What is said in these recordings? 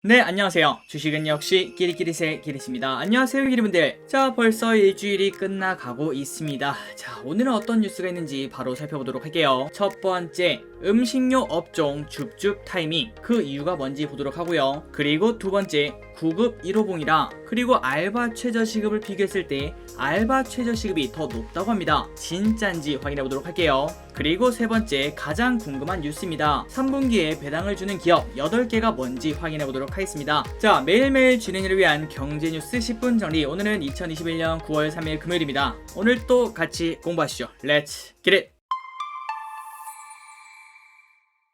네, 안녕하세요. 주식은 역시 끼리끼리새 끼리씨입니다. 안녕하세요, 끼리분들. 자, 벌써 일주일이 끝나가고 있습니다. 자, 오늘은 어떤 뉴스가 있는지 바로 살펴보도록 할게요. 첫 번째, 음식료 업종 줍줍 타이밍. 그 이유가 뭔지 보도록 하고요. 그리고 두 번째, 9급 1호봉이랑 그리고 알바 최저시급을 비교했을 때 알바 최저시급이 더 높다고 합니다. 진짠지 확인해 보도록 할게요. 그리고 세 번째, 가장 궁금한 뉴스입니다. 3분기에 배당을 주는 기업 8개가 뭔지 확인해 보도록 하겠습니다. 자, 매일매일 진행을 위한 경제 뉴스 10분 정리. 오늘은 2021년 9월 3일 금요일입니다. 오늘 또 같이 공부하시죠. Let's get it!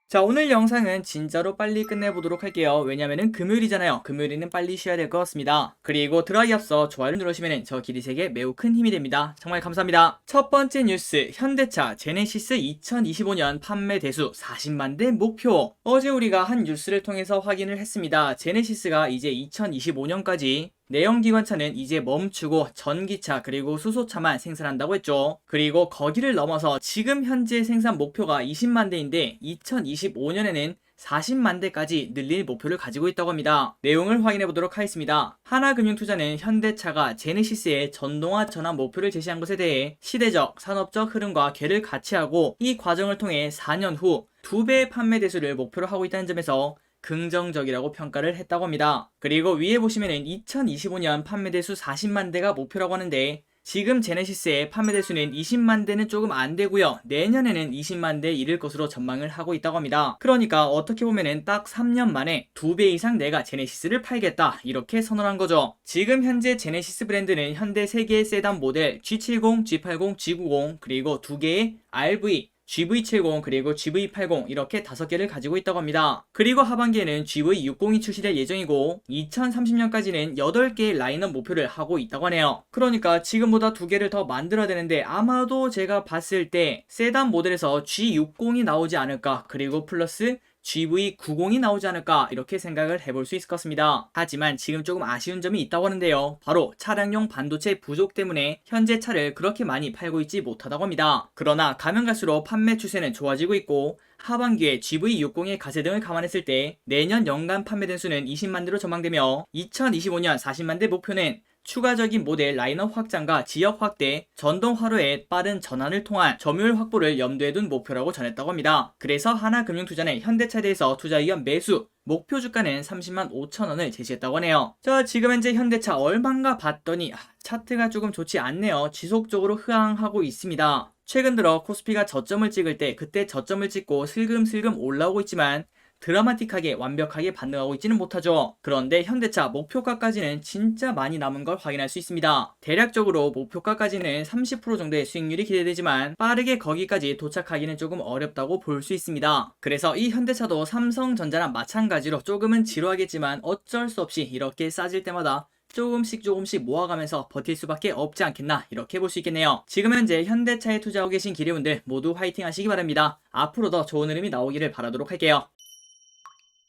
자, 오늘 영상은 진짜로 빨리 끝내보도록 할게요. 왜냐면은 금요일이잖아요. 금요일에는 빨리 쉬어야 될 것 같습니다. 그리고 들어가기 앞서 좋아요를 누르시면 저 기리색에 매우 큰 힘이 됩니다. 정말 감사합니다. 첫 번째 뉴스, 현대차 제네시스 2025년 판매 대수 40만 대 목표. 어제 우리가 한 뉴스를 통해서 확인을 했습니다. 제네시스가 이제 2025년까지 내연기관차는 이제 멈추고 전기차 그리고 수소차만 생산한다고 했죠. 그리고 거기를 넘어서 지금 현재 생산 목표가 20만 대인데 2025년에는 40만 대까지 늘릴 목표를 가지고 있다고 합니다. 내용을 확인해 보도록 하겠습니다. 하나금융투자는 현대차가 제네시스의 전동화 전환 목표를 제시한 것에 대해 시대적, 산업적 흐름과 궤를 같이 하고 이 과정을 통해 4년 후 2배의 판매 대수를 목표로 하고 있다는 점에서 긍정적이라고 평가를 했다고 합니다. 그리고 위에 보시면은 2025년 판매 대수 40만 대가 목표라고 하는데 지금 제네시스의 판매 대수는 20만 대는 조금 안 되고요. 내년에는 20만 대 이를 것으로 전망을 하고 있다고 합니다. 그러니까 어떻게 보면은 딱 3년 만에 2배 이상 내가 제네시스를 팔겠다 이렇게 선언한 거죠. 지금 현재 제네시스 브랜드는 현대 3개의 세단 모델 G70, G80, G90 그리고 2개의 RV GV70 그리고 GV80 이렇게 5개를 가지고 있다고 합니다. 그리고 하반기에는 GV60이 출시될 예정이고 2030년까지는 8개의 라인업 목표를 하고 있다고 하네요. 그러니까 지금보다 2개를 더 만들어야 되는데 아마도 제가 봤을 때 세단 모델에서 G60이 나오지 않을까, 그리고 플러스 GV90이 나오지 않을까 이렇게 생각을 해볼 수 있을 것 같습니다. 하지만 지금 조금 아쉬운 점이 있다고 하는데요. 바로 차량용 반도체 부족 때문에 현재 차를 그렇게 많이 팔고 있지 못하다고 합니다. 그러나 가면 갈수록 판매 추세는 좋아지고 있고 하반기에 GV60의 가세 등을 감안했을 때 내년 연간 판매 대수는 20만 대로 전망되며 2025년 40만 대 목표는 추가적인 모델 라인업 확장과 지역 확대, 전동 화로의 빠른 전환을 통한 점유율 확보를 염두에 둔 목표라고 전했다고 합니다. 그래서 하나금융투자는 현대차에 대해서 투자 의견 매수, 목표 주가는 30만 5천 원을 제시했다고 하네요. 자, 지금 현재 현대차 얼마인가 봤더니 차트가 조금 좋지 않네요. 지속적으로 하향하고 있습니다. 최근 들어 코스피가 저점을 찍을 때 그때 저점을 찍고 슬금슬금 올라오고 있지만 드라마틱하게 완벽하게 반등하고 있지는 못하죠. 그런데 현대차 목표가까지는 진짜 많이 남은 걸 확인할 수 있습니다. 대략적으로 목표가까지는 30% 정도의 수익률이 기대되지만 빠르게 거기까지 도착하기는 조금 어렵다고 볼 수 있습니다. 그래서 이 현대차도 삼성전자랑 마찬가지로 조금은 지루하겠지만 어쩔 수 없이 이렇게 싸질 때마다 조금씩 모아가면서 버틸 수밖에 없지 않겠나 이렇게 볼 수 있겠네요. 지금 현재 현대차에 투자하고 계신 기대분들 모두 화이팅 하시기 바랍니다. 앞으로 더 좋은 흐름이 나오기를 바라도록 할게요.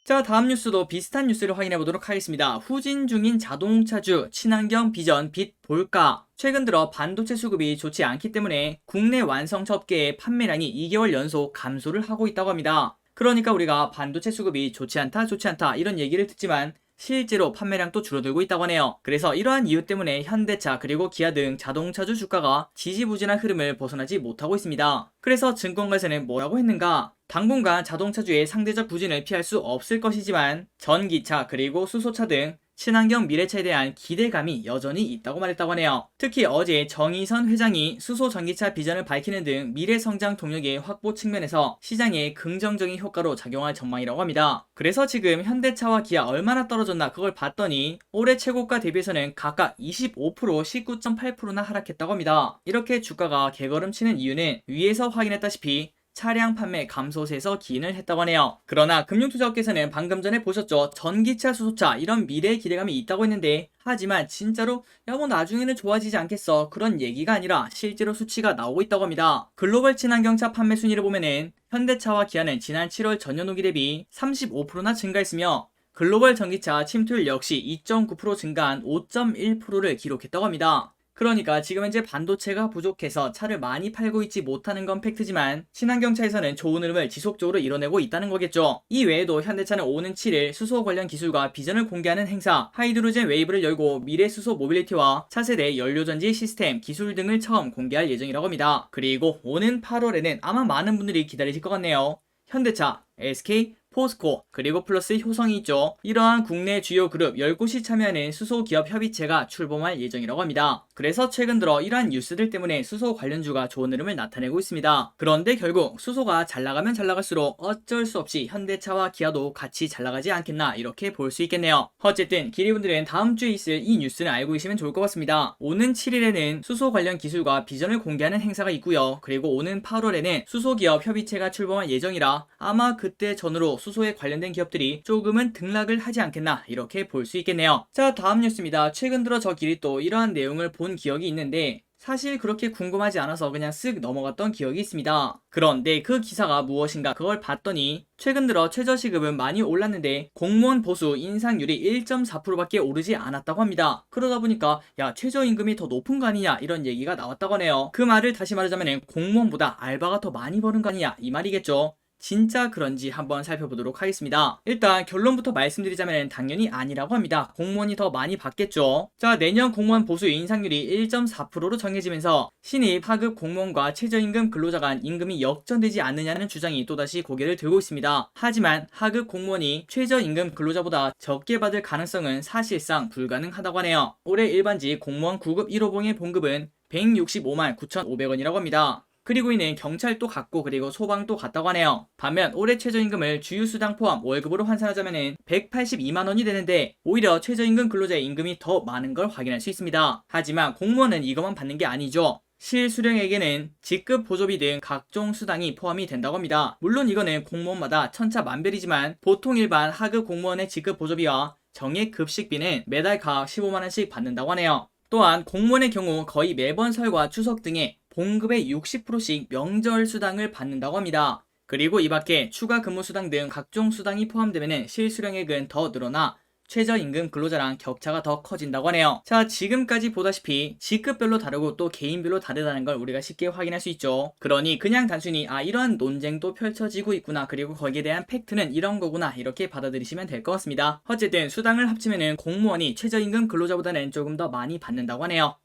자, 다음 뉴스도 비슷한 뉴스를 확인해 보도록 하겠습니다. 후진 중인 자동차주 친환경 비전 빛 볼까? 최근 들어 반도체 수급이 좋지 않기 때문에 국내 완성차 업계의 판매량이 2개월 연속 감소를 하고 있다고 합니다. 그러니까 우리가 반도체 수급이 좋지 않다 이런 얘기를 듣지만 실제로 판매량도 줄어들고 있다고 하네요. 그래서 이러한 이유 때문에 현대차 그리고 기아 등 자동차주 주가가 지지부진한 흐름을 벗어나지 못하고 있습니다. 그래서 증권가에서는 뭐라고 했는가? 당분간 자동차주의 상대적 부진을 피할 수 없을 것이지만 전기차 그리고 수소차 등 친환경 미래차에 대한 기대감이 여전히 있다고 말했다고 하네요. 특히 어제 정의선 회장이 수소 전기차 비전을 밝히는 등 미래 성장 동력의 확보 측면에서 시장에 긍정적인 효과로 작용할 전망이라고 합니다. 그래서 지금 현대차와 기아 얼마나 떨어졌나 그걸 봤더니 올해 최고가 대비해서는 각각 25%, 19.8%나 하락했다고 합니다. 이렇게 주가가 개걸음치는 이유는 위에서 확인했다시피 차량 판매 감소세에서 기인을 했다고 하네요. 그러나 금융투자업계에서는 방금 전에 보셨죠? 전기차, 수소차 이런 미래의 기대감이 있다고 했는데 하지만 진짜로 뭐 나중에는 좋아지지 않겠어 그런 얘기가 아니라 실제로 수치가 나오고 있다고 합니다. 글로벌 친환경차 판매 순위를 보면은 현대차와 기아는 지난 7월 전년후기 대비 35%나 증가했으며 글로벌 전기차 침투율 역시 2.9% 증가한 5.1%를 기록했다고 합니다. 그러니까 지금 현재 반도체가 부족해서 차를 많이 팔고 있지 못하는 건 팩트지만 친환경차에서는 좋은 흐름을 지속적으로 이뤄내고 있다는 거겠죠. 이 외에도 현대차는 오는 7일 수소 관련 기술과 비전을 공개하는 행사 하이드로젠 웨이브를 열고 미래 수소 모빌리티와 차세대 연료전지 시스템 기술 등을 처음 공개할 예정이라고 합니다. 그리고 오는 8월에는 아마 많은 분들이 기다리실 것 같네요. 현대차, SK, 포스코, 그리고 플러스 효성이 있죠. 이러한 국내 주요 그룹 10곳이 참여하는 수소기업 협의체가 출범할 예정이라고 합니다. 그래서 최근 들어 이러한 뉴스들 때문에 수소 관련주가 좋은 흐름을 나타내고 있습니다. 그런데 결국 수소가 잘 나가면 잘 나갈수록 어쩔 수 없이 현대차와 기아도 같이 잘 나가지 않겠나 이렇게 볼 수 있겠네요. 어쨌든 기리분들은 다음 주에 있을 이 뉴스는 알고 계시면 좋을 것 같습니다. 오는 7일에는 수소 관련 기술과 비전을 공개하는 행사가 있고요. 그리고 오는 8월에는 수소기업 협의체가 출범할 예정이라 아마 그때 전후로 수소에 관련된 기업들이 조금은 등락을 하지 않겠나 이렇게 볼 수 있겠네요. 자, 다음 뉴스입니다. 최근 들어 저 길이 또 이러한 내용을 본 기억이 있는데 사실 그렇게 궁금하지 않아서 그냥 쓱 넘어갔던 기억이 있습니다. 그런데 그 기사가 무엇인가 그걸 봤더니 최근 들어 최저시급은 많이 올랐는데 공무원 보수 인상률이 1.4%밖에 오르지 않았다고 합니다. 그러다 보니까 야 최저임금이 더 높은 거 아니냐 이런 얘기가 나왔다고 하네요. 그 말을 다시 말하자면 공무원보다 알바가 더 많이 버는 거 아니냐 이 말이겠죠. 진짜 그런지 한번 살펴보도록 하겠습니다. 일단 결론부터 말씀드리자면 당연히 아니라고 합니다. 공무원이 더 많이 받겠죠. 자, 내년 공무원 보수 인상률이 1.4%로 정해지면서 신입 하급 공무원과 최저임금 근로자 간 임금이 역전되지 않느냐는 주장이 또다시 고개를 들고 있습니다. 하지만 하급 공무원이 최저임금 근로자보다 적게 받을 가능성은 사실상 불가능하다고 하네요. 올해 일반직 공무원 9급 1호봉의 봉급은 165만 9,500원이라고 합니다. 그리고 이는 경찰도 같고 그리고 소방도 같다고 하네요. 반면 올해 최저임금을 주유수당 포함 월급으로 환산하자면 182만원이 되는데 오히려 최저임금 근로자의 임금이 더 많은 걸 확인할 수 있습니다. 하지만 공무원은 이것만 받는 게 아니죠. 실수령에게는 직급 보조비 등 각종 수당이 포함이 된다고 합니다. 물론 이거는 공무원마다 천차만별이지만 보통 일반 하급 공무원의 직급 보조비와 정액 급식비는 매달 각 15만원씩 받는다고 하네요. 또한 공무원의 경우 거의 매번 설과 추석 등의 봉급의 60%씩 명절 수당을 받는다고 합니다. 그리고 이 밖에 추가 근무 수당 등 각종 수당이 포함되면 실수령액은 더 늘어나 최저임금 근로자랑 격차가 더 커진다고 하네요. 자, 지금까지 보다시피 직급별로 다르고 또 개인별로 다르다는 걸 우리가 쉽게 확인할 수 있죠. 그러니 그냥 단순히 이러한 논쟁도 펼쳐지고 있구나 그리고 거기에 대한 팩트는 이런 거구나 이렇게 받아들이시면 될 것 같습니다. 어쨌든 수당을 합치면 공무원이 최저임금 근로자보다는 조금 더 많이 받는다고 하네요.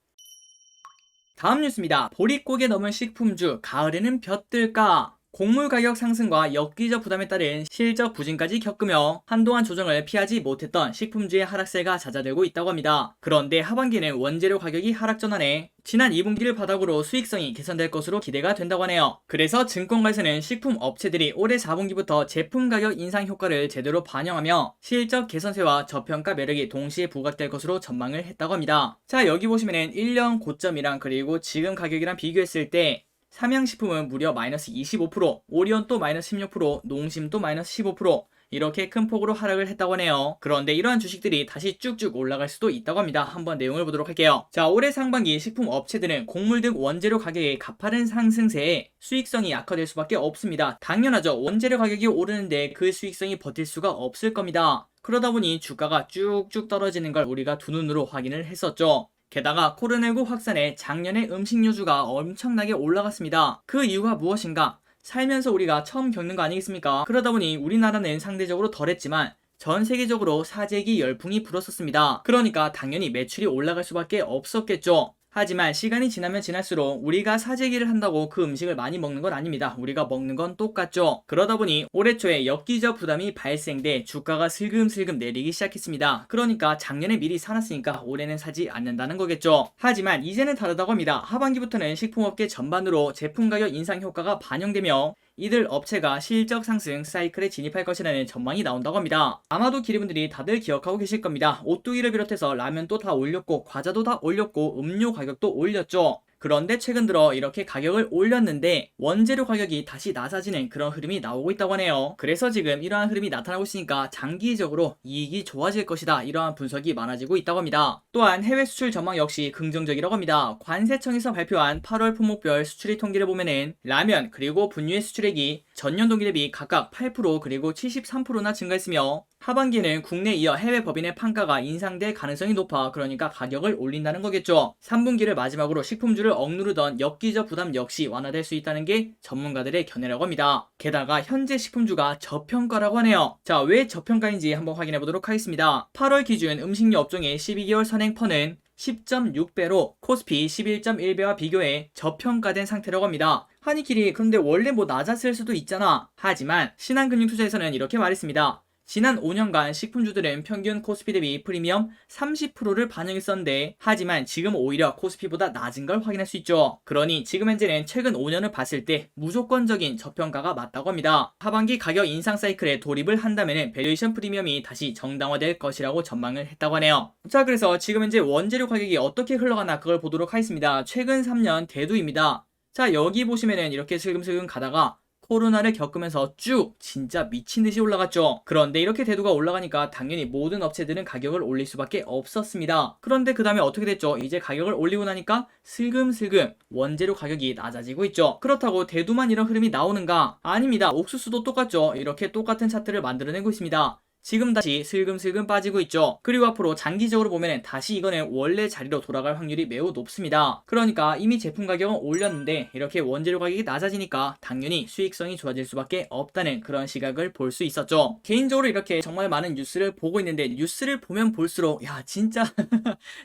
다음 뉴스입니다. 보릿고개 넘은 식품주, 가을에는 볕들까? 곡물 가격 상승과 엽기적 부담에 따른 실적 부진까지 겪으며 한동안 조정을 피하지 못했던 식품주의 하락세가 잦아들고 있다고 합니다. 그런데 하반기에는 원재료 가격이 하락 전환해 지난 2분기를 바닥으로 수익성이 개선될 것으로 기대가 된다고 하네요. 그래서 증권가에서는 식품 업체들이 올해 4분기부터 제품 가격 인상 효과를 제대로 반영하며 실적 개선세와 저평가 매력이 동시에 부각될 것으로 전망을 했다고 합니다. 자, 여기 보시면은 1년 고점이랑 그리고 지금 가격이랑 비교했을 때 삼양식품은 무려 마이너스 25%, 오리온도 마이너스 16%, 농심도 마이너스 15% 이렇게 큰 폭으로 하락을 했다고 하네요. 그런데 이러한 주식들이 다시 쭉쭉 올라갈 수도 있다고 합니다. 한번 내용을 보도록 할게요. 자, 올해 상반기 식품 업체들은 곡물 등 원재료 가격의 가파른 상승세에 수익성이 악화될 수밖에 없습니다. 당연하죠. 원재료 가격이 오르는데 그 수익성이 버틸 수가 없을 겁니다. 그러다 보니 주가가 쭉쭉 떨어지는 걸 우리가 두 눈으로 확인을 했었죠. 게다가 코로나19 확산에 작년에 음식료주가 엄청나게 올라갔습니다. 그 이유가 무엇인가? 살면서 우리가 처음 겪는 거 아니겠습니까? 그러다 보니 우리나라는 상대적으로 덜했지만 전 세계적으로 사재기 열풍이 불었었습니다. 그러니까 당연히 매출이 올라갈 수밖에 없었겠죠. 하지만 시간이 지나면 지날수록 우리가 사재기를 한다고 그 음식을 많이 먹는 건 아닙니다. 우리가 먹는 건 똑같죠. 그러다 보니 올해 초에 엽기적 부담이 발생돼 주가가 슬금슬금 내리기 시작했습니다. 그러니까 작년에 미리 사놨으니까 올해는 사지 않는다는 거겠죠. 하지만 이제는 다르다고 합니다. 하반기부터는 식품업계 전반으로 제품 가격 인상 효과가 반영되며 이들 업체가 실적 상승 사이클에 진입할 것이라는 전망이 나온다고 합니다. 아마도 기리분들이 다들 기억하고 계실 겁니다. 오뚜기를 비롯해서 라면도 다 올렸고 과자도 다 올렸고 음료 가격도 올렸죠. 그런데 최근 들어 이렇게 가격을 올렸는데 원재료 가격이 다시 낮아지는 그런 흐름이 나오고 있다고 하네요. 그래서 지금 이러한 흐름이 나타나고 있으니까 장기적으로 이익이 좋아질 것이다 이러한 분석이 많아지고 있다고 합니다. 또한 해외 수출 전망 역시 긍정적이라고 합니다. 관세청에서 발표한 8월 품목별 수출입 통계를 보면은 라면 그리고 분유의 수출액이 전년 동기 대비 각각 8% 그리고 73%나 증가했으며 하반기에는 국내 이어 해외 법인의 판가가 인상될 가능성이 높아 그러니까 가격을 올린다는 거겠죠. 3분기를 마지막으로 식품주를 억누르던 엽기적 부담 역시 완화될 수 있다는 게 전문가들의 견해라고 합니다. 게다가 현재 식품주가 저평가라고 하네요. 자, 왜 저평가인지 한번 확인해 보도록 하겠습니다. 8월 기준 음식료 업종의 12개월 선행퍼는 10.6배로 코스피 11.1배와 비교해 저평가된 상태라고 합니다. 한이킬이 그런데 원래 뭐 낮았을 수도 있잖아. 하지만 신한금융투자에서는 이렇게 말했습니다. 지난 5년간 식품주들은 평균 코스피 대비 프리미엄 30%를 반영했었는데 하지만 지금 오히려 코스피보다 낮은 걸 확인할 수 있죠. 그러니 지금 현재는 최근 5년을 봤을 때 무조건적인 저평가가 맞다고 합니다. 하반기 가격 인상 사이클에 돌입을 한다면 밸류에이션 프리미엄이 다시 정당화될 것이라고 전망을 했다고 하네요. 자, 그래서 지금 현재 원재료 가격이 어떻게 흘러가나 그걸 보도록 하겠습니다. 최근 3년 대두입니다. 자, 여기 보시면은 이렇게 슬금슬금 가다가 코로나를 겪으면서 쭉 진짜 미친듯이 올라갔죠. 그런데 이렇게 대두가 올라가니까 당연히 모든 업체들은 가격을 올릴 수밖에 없었습니다. 그런데 그 다음에 어떻게 됐죠? 이제 가격을 올리고 나니까 슬금슬금 원재료 가격이 낮아지고 있죠. 그렇다고 대두만 이런 흐름이 나오는가? 아닙니다. 옥수수도 똑같죠. 이렇게 똑같은 차트를 만들어내고 있습니다. 지금 다시 슬금슬금 빠지고 있죠. 그리고 앞으로 장기적으로 보면 다시 이거는 원래 자리로 돌아갈 확률이 매우 높습니다. 그러니까 이미 제품 가격은 올렸는데 이렇게 원재료 가격이 낮아지니까 당연히 수익성이 좋아질 수밖에 없다는 그런 시각을 볼 수 있었죠. 개인적으로 이렇게 정말 많은 뉴스를 보고 있는데 뉴스를 보면 볼수록 야 진짜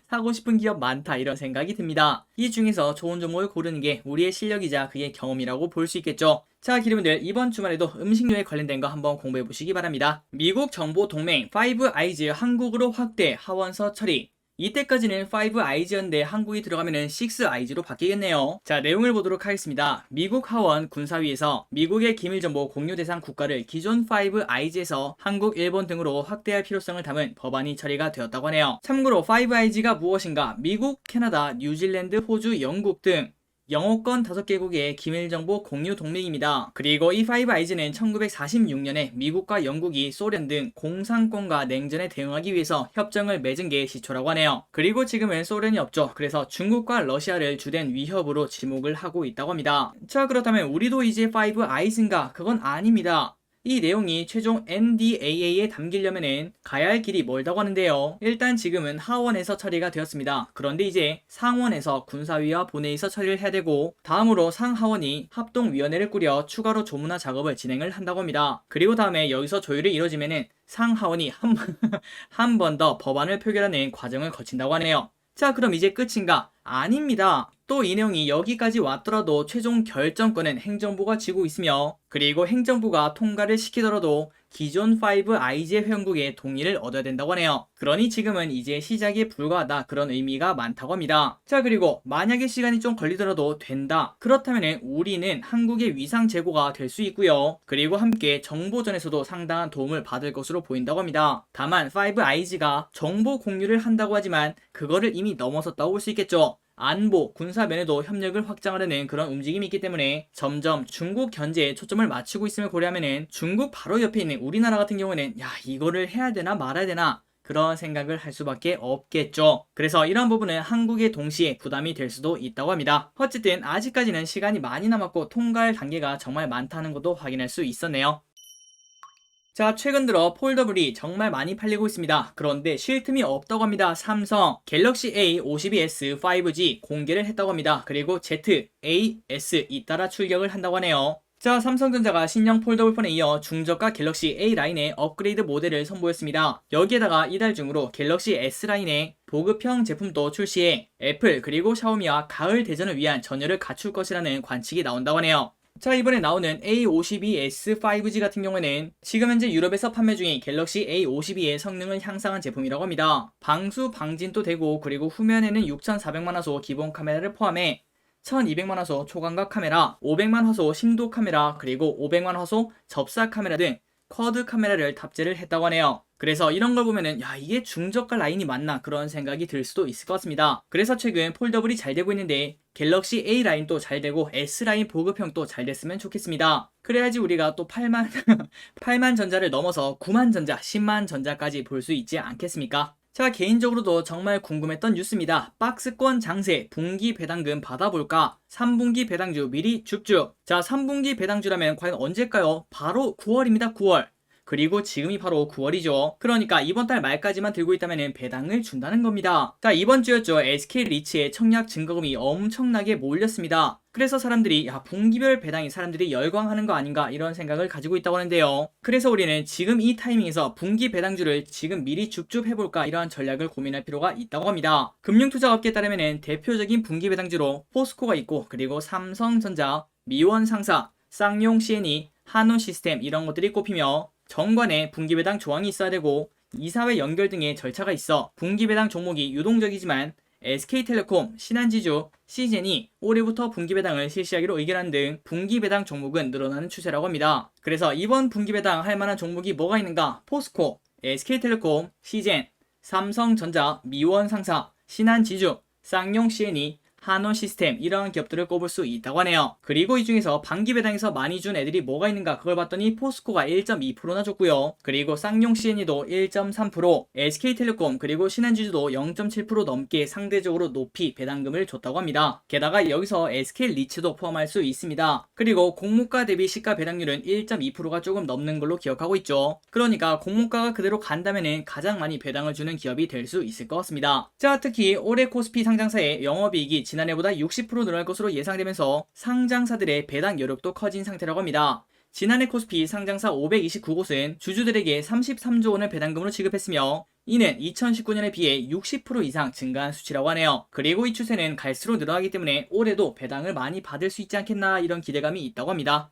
사고 싶은 기업 많다 이런 생각이 듭니다. 이 중에서 좋은 종목을 고르는 게 우리의 실력이자 그의 경험이라고 볼 수 있겠죠. 자, 기름들 이번 주말에도 음식료에 관련된 거 한번 공부해 보시기 바랍니다. 미국 정보 동맹 5아이즈 한국으로 확대 하원서 처리. 이때까지는 5아이즈였는데 한국이 들어가면은 6아이즈로 바뀌겠네요. 자, 내용을 보도록 하겠습니다. 미국 하원 군사위에서 미국의 기밀정보 공유 대상 국가를 기존 5아이즈에서 한국, 일본 등으로 확대할 필요성을 담은 법안이 처리가 되었다고 하네요. 참고로 5아이즈가 무엇인가? 미국, 캐나다, 뉴질랜드, 호주, 영국 등 영어권 5개국의 기밀정보 공유 동맹입니다. 그리고 이 5아이즈는 1946년에 미국과 영국이 소련 등 공산권과 냉전에 대응하기 위해서 협정을 맺은 게 시초라고 하네요. 그리고 지금은 소련이 없죠. 그래서 중국과 러시아를 주된 위협으로 지목을 하고 있다고 합니다. 자, 그렇다면 우리도 이제 5아이즈인가? 그건 아닙니다. 이 내용이 최종 NDAA에 담기려면 가야 할 길이 멀다고 하는데요. 일단 지금은 하원에서 처리가 되었습니다. 그런데 이제 상원에서 군사위와 본회의에서 처리를 해야 되고 다음으로 상하원이 합동위원회를 꾸려 추가로 조문화 작업을 진행을 한다고 합니다. 그리고 다음에 여기서 조율이 이루어지면 상하원이 한 번 더 법안을 표결하는 과정을 거친다고 하네요. 자, 그럼 이제 끝인가? 아닙니다. 또 이 내용이 여기까지 왔더라도 최종 결정권은 행정부가 쥐고 있으며 그리고 행정부가 통과를 시키더라도 기존 5아이즈의 회원국의 동의를 얻어야 된다고 하네요. 그러니 지금은 이제 시작에 불과하다 그런 의미가 많다고 합니다. 자, 그리고 만약에 시간이 좀 걸리더라도 된다. 그렇다면 우리는 한국의 위상 제고가 될 수 있고요. 그리고 함께 정보전에서도 상당한 도움을 받을 것으로 보인다고 합니다. 다만 5아이즈가 정보 공유를 한다고 하지만 그거를 이미 넘어섰다고 볼 수 있겠죠. 안보, 군사 면에도 협력을 확장하려는 그런 움직임이 있기 때문에 점점 중국 견제에 초점을 맞추고 있음을 고려하면은 중국 바로 옆에 있는 우리나라 같은 경우에는 야 이거를 해야 되나 말아야 되나 그런 생각을 할 수밖에 없겠죠. 그래서 이런 부분은 한국에 동시에 부담이 될 수도 있다고 합니다. 어쨌든 아직까지는 시간이 많이 남았고 통과할 단계가 정말 많다는 것도 확인할 수 있었네요. 자, 최근 들어 폴더블이 정말 많이 팔리고 있습니다. 그런데 쉴 틈이 없다고 합니다. 삼성 갤럭시 A52s 5G 공개를 했다고 합니다. 그리고 Z, A, S 잇따라 출격을 한다고 하네요. 자, 삼성전자가 신형 폴더블폰에 이어 중저가 갤럭시 A 라인의 업그레이드 모델을 선보였습니다. 여기에다가 이달 중으로 갤럭시 S 라인의 보급형 제품도 출시해 애플 그리고 샤오미와 가을 대전을 위한 전열을 갖출 것이라는 관측이 나온다고 하네요. 자, 이번에 나오는 A52s 5G 같은 경우에는 지금 현재 유럽에서 판매 중인 갤럭시 A52의 성능을 향상한 제품이라고 합니다. 방수 방진도 되고 그리고 후면에는 6400만화소 기본 카메라를 포함해 1200만화소 초광각 카메라, 500만 화소 심도 카메라, 그리고 500만 화소 접사 카메라 등 쿼드 카메라를 탑재를 했다고 하네요. 그래서 이런 걸 보면은 야 이게 중저가 라인이 맞나 그런 생각이 들 수도 있을 것 같습니다. 그래서 최근 폴더블이 잘 되고 있는데 갤럭시 A 라인도 잘 되고 S 라인 보급형도 잘 됐으면 좋겠습니다. 그래야지 우리가 또 8만 전자를 넘어서 9만 전자, 10만 전자까지 볼 수 있지 않겠습니까? 자, 개인적으로도 정말 궁금했던 뉴스입니다. 박스권 장세, 분기 배당금 받아볼까? 3분기 배당주 미리 줍줍. 자, 3분기 배당주라면 과연 언제일까요? 바로 9월입니다. 9월. 그리고 지금이 바로 9월이죠. 그러니까 이번 달 말까지만 들고 있다면 배당을 준다는 겁니다. 자, 이번 주였죠. SK 리츠의 청약 증거금이 엄청나게 몰렸습니다. 그래서 사람들이 분기별 배당이 사람들이 열광하는 거 아닌가 이런 생각을 가지고 있다고 하는데요. 그래서 우리는 지금 이 타이밍에서 분기 배당주를 지금 미리 줍줍 해볼까 이러한 전략을 고민할 필요가 있다고 합니다. 금융투자업계에 따르면 대표적인 분기 배당주로 포스코가 있고, 그리고 삼성전자, 미원상사, 쌍용 C&E, 한온시스템 이런 것들이 꼽히며, 정관에 분기 배당 조항이 있어야 되고 이사회 연결 등의 절차가 있어 분기 배당 종목이 유동적이지만 SK텔레콤, 신한지주, CGN이 올해부터 분기 배당을 실시하기로 의결한 등 분기 배당 종목은 늘어나는 추세라고 합니다. 그래서 이번 분기 배당 할 만한 종목이 뭐가 있는가? 포스코, SK텔레콤, CGN, 삼성전자, 미원상사, 신한지주, 쌍용 C&E, 한온시스템 이러한 기업들을 꼽을 수 있다고 하네요. 그리고 이 중에서 반기 배당에서 많이 준 애들이 뭐가 있는가 그걸 봤더니 포스코가 1.2%나 줬고요. 그리고 쌍용 C&E도 1.3%, SK텔레콤 그리고 신한지주도 0.7% 넘게 상대적으로 높이 배당금을 줬다고 합니다. 게다가 여기서 SK 리츠도 포함할 수 있습니다. 그리고 공모가 대비 시가 배당률은 1.2%가 조금 넘는 걸로 기억하고 있죠. 그러니까 공모가가 그대로 간다면 가장 많이 배당을 주는 기업이 될 수 있을 것 같습니다. 자, 특히 올해 코스피 상장사의 영업이익이 지난해보다 60% 늘어날 것으로 예상되면서 상장사들의 배당 여력도 커진 상태라고 합니다. 지난해 코스피 상장사 529곳은 주주들에게 33조 원을 배당금으로 지급했으며 이는 2019년에 비해 60% 이상 증가한 수치라고 하네요. 그리고 이 추세는 갈수록 늘어나기 때문에 올해도 배당을 많이 받을 수 있지 않겠나 이런 기대감이 있다고 합니다.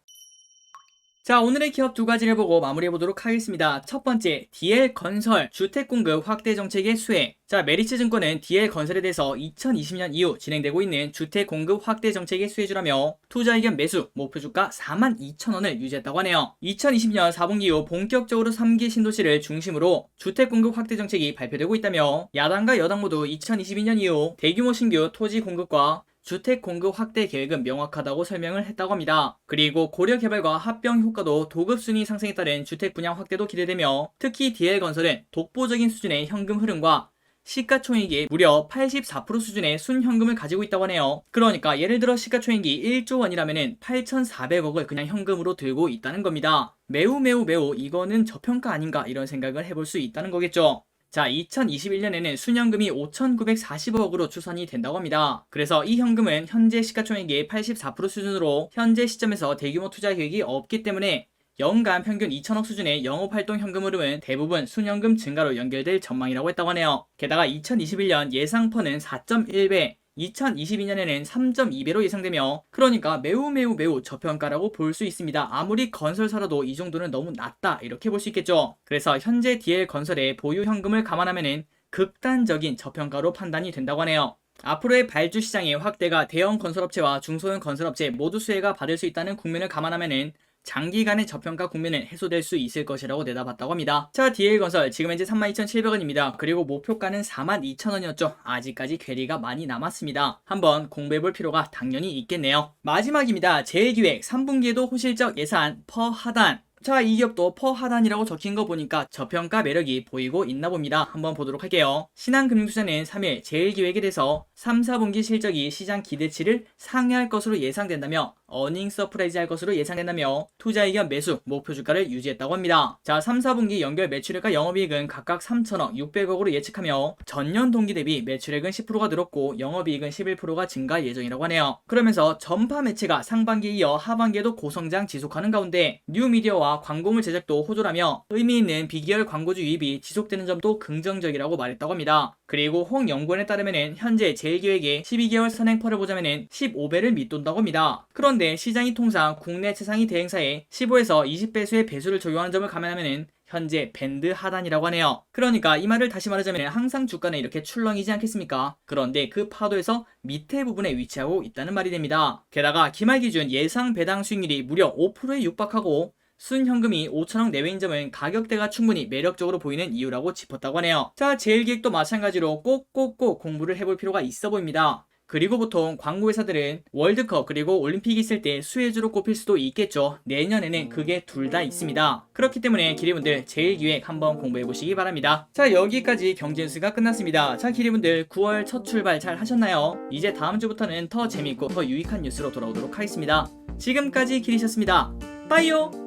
자, 오늘의 기업 두 가지를 보고 마무리해보도록 하겠습니다. 첫 번째, DL건설 주택공급 확대 정책의 수혜. 자, 메리츠증권은 DL건설에 대해서 2020년 이후 진행되고 있는 주택공급 확대 정책의 수혜주라며 투자 의견 매수 목표주가 42,000원을 유지했다고 하네요. 2020년 4분기 이후 본격적으로 3기 신도시를 중심으로 주택공급 확대 정책이 발표되고 있다며 야당과 여당 모두 2022년 이후 대규모 신규 토지 공급과 주택 공급 확대 계획은 명확하다고 설명을 했다고 합니다. 그리고 고려 개발과 합병 효과도 도급 순위 상승에 따른 주택 분양 확대도 기대되며 특히 DL건설은 독보적인 수준의 현금 흐름과 시가총액이 무려 84% 수준의 순현금을 가지고 있다고 하네요. 그러니까 예를 들어 시가총액이 1조 원이라면 8,400억을 그냥 현금으로 들고 있다는 겁니다. 매우 이거는 저평가 아닌가 이런 생각을 해볼 수 있다는 거겠죠. 자, 2021년에는 순현금이 5,940억으로 추산이 된다고 합니다. 그래서 이 현금은 현재 시가총액의 84% 수준으로 현재 시점에서 대규모 투자 계획이 없기 때문에 연간 평균 2천억 수준의 영업활동 현금 흐름은 대부분 순현금 증가로 연결될 전망이라고 했다고 하네요. 게다가 2021년 예상퍼는 4.1배, 2022년에는 3.2배로 예상되며 그러니까 매우 저평가라고 볼 수 있습니다. 아무리 건설사라도 이 정도는 너무 낮다 이렇게 볼 수 있겠죠. 그래서 현재 DL건설의 보유 현금을 감안하면 극단적인 저평가로 판단이 된다고 하네요. 앞으로의 발주 시장의 확대가 대형 건설업체와 중소형 건설업체 모두 수혜가 받을 수 있다는 국면을 감안하면 장기간의 저평가 국면은 해소될 수 있을 것이라고 내다봤다고 합니다. 자, DL건설 지금 현재 32,700원입니다. 그리고 목표가는 42,000원이었죠. 아직까지 괴리가 많이 남았습니다. 한번 공부해볼 필요가 당연히 있겠네요. 마지막입니다. 제일기획 3분기에도 호실적 예산 퍼 하단. 자, 이 기업도 퍼 하단이라고 적힌 거 보니까 저평가 매력이 보이고 있나 봅니다. 한번 보도록 할게요. 신한금융투자는 3일 제일기획에 대해서 3, 4분기 실적이 시장 기대치를 상회할 것으로 예상된다며 어닝 서프라이즈 할 것으로 예상된다며 투자 의견 매수 목표 주가를 유지했다고 합니다. 자, 3, 4분기 연결 매출액과 영업이익은 각각 3천억, 600억으로 예측하며 전년 동기 대비 매출액은 10%가 늘었고 영업이익은 11%가 증가할 예정이라고 하네요. 그러면서 전파 매체가 상반기에 이어 하반기에도 고성장 지속하는 가운데 뉴미디어와 광고물 제작도 호조라며 의미 있는 비기열 광고주 유입이 지속되는 점도 긍정적이라고 말했다고 합니다. 그리고 홍 연구원에 따르면 현재 제일기획의 12개월 선행퍼를 보자면 15배를 밑돈다고 합니다. 그런데 시장이 통상 국내 최상위 대행사의 15에서 20배수의 배수를 적용하는 점을 감안하면 현재 밴드 하단이라고 하네요. 그러니까 이 말을 다시 말하자면 항상 주가는 이렇게 출렁이지 않겠습니까? 그런데 그 파도에서 밑에 부분에 위치하고 있다는 말이 됩니다. 게다가 기말 기준 예상 배당 수익률이 무려 5%에 육박하고 순현금이 5천억 내외인 점은 가격대가 충분히 매력적으로 보이는 이유라고 짚었다고 하네요. 자, 제일기획도 마찬가지로 꼭꼭 공부를 해볼 필요가 있어 보입니다. 그리고 보통 광고회사들은 월드컵 그리고 올림픽이 있을 때 수혜주로 꼽힐 수도 있겠죠. 내년에는 그게 둘 다 있습니다. 그렇기 때문에 기리분들 제일기획 한번 공부해보시기 바랍니다. 자, 여기까지 경제뉴스가 끝났습니다. 자, 기리분들 9월 첫 출발 잘 하셨나요? 이제 다음 주부터는 더 재밌고 더 유익한 뉴스로 돌아오도록 하겠습니다. 지금까지 기리셨습니다. 빠이요.